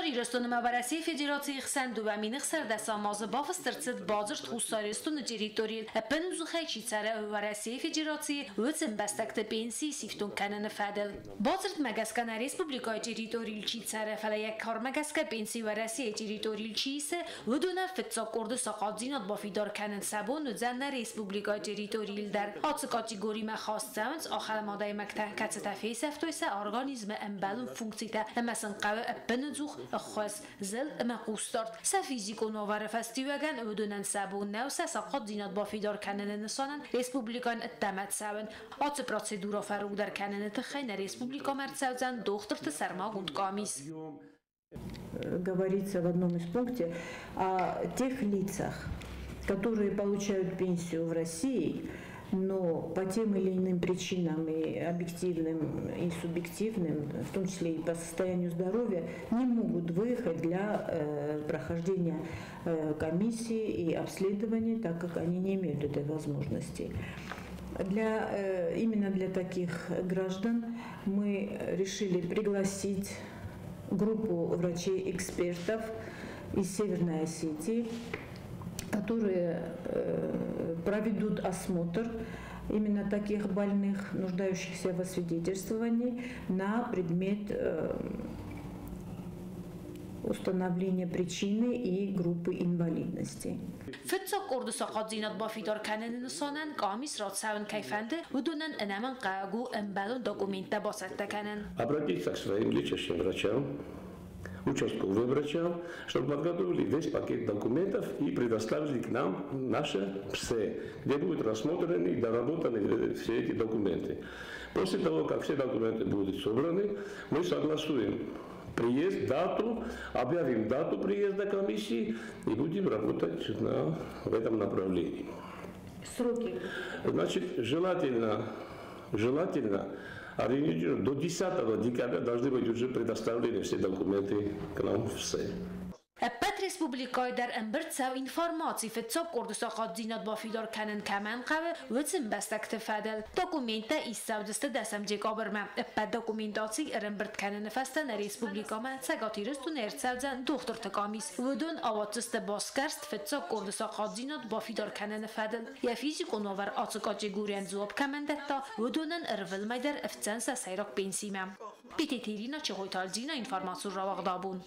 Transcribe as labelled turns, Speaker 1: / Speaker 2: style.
Speaker 1: Իրստոնը Վարասիի Ֆեդերացիի խսանդուվամինը խսարդասամազը բավստրծդ բազրտ խուսարիստոնը ջերիտորիլ պնուզուխայ չիցարը Վարասիի Ֆեդերացիի ուծն բաստակտը պենսի սիվտուն կանանը ֆադել։ Բազրտ մագասկան Ռեսպուբլիկայի ջերիտորիլ չիցարը ֆալայակ կար մագասկա պենսի Վարասիի ջերիտորիլ չիսը ուդունա ֆծակորդը սaqadzին բաֆիդար կանն սաբոն ու ձաննա Ռեսպուբլիկայի ջերիտորիլ դար ացը կատեգորի մախաստանց ախալամադայ մակտահ կացտաֆի սեֆտոյսը օրգանիզմը ըմբալուն ֆունկցիա ամասն qavı պնուզուխ խոս զել մակուստորտ սա ֆիզիկո նովարը ֆեստիվալան ուդունան սաբուն նավսա սaqadzին բաֆիդար կանն նսանան Ռեսպուբլիկան տամացավն ացը պրոցեդուրա ֆարուդար կանն տխայնա Ռեսպուբլիկա մերցավzan դոկտորտը սարմագունդ կամիս
Speaker 2: Говорится в одном из пунктов о тех лицах, которые получают пенсию в России, но по тем или иным причинам, и объективным, и субъективным, в том числе и по состоянию здоровья, не могут выехать для прохождения комиссии и обследования, так как они не имеют этой возможности. Именно для таких граждан мы решили пригласить группу врачей-экспертов из Северной Осетии, которые проведут осмотр именно таких больных, нуждающихся в освидетельствовании, на предмет установления причины и группы инвалидности.
Speaker 1: Фцокордо сaqadzинат бафидар канен нсанан камис ротсавн кайфанды удунан энаман qagу эмбалун документа басатта канен.
Speaker 3: Обратиться к своим лечащим врачам, участковым врачам, чтобы подготовили весь пакет документов и предоставили к нам наши ПСЭ, где будут рассмотрены и доработаны все эти документы. После того, как все документы будут собраны, мы согласуем приезд, дату, объявим дату приезда комиссии и будем работать в этом направлении.
Speaker 2: Сроки?
Speaker 3: Значит, желательно до 10 декабря должны быть уже предоставлены все документы к нам все.
Speaker 1: Пет Республикой дар эмберцав информации фцокордо сaqadzинат бафидар канен каман qavı utsın bastakte fadel dokumenta isavdiste desem dekabrma pet dokumentatsiy embert kanene fastan Respublikama tsagatiristun ertsavzan doktor takamis vudun avatsiste baskarst fцокордо saqadzинат бафидар канene fadel ya fiziko novar atsıkategoriyan zuab kamandetta vudunan ervilmayder efcensa sayrak pensima. Pitetirina çehoytalzina informasyon ravagdabun.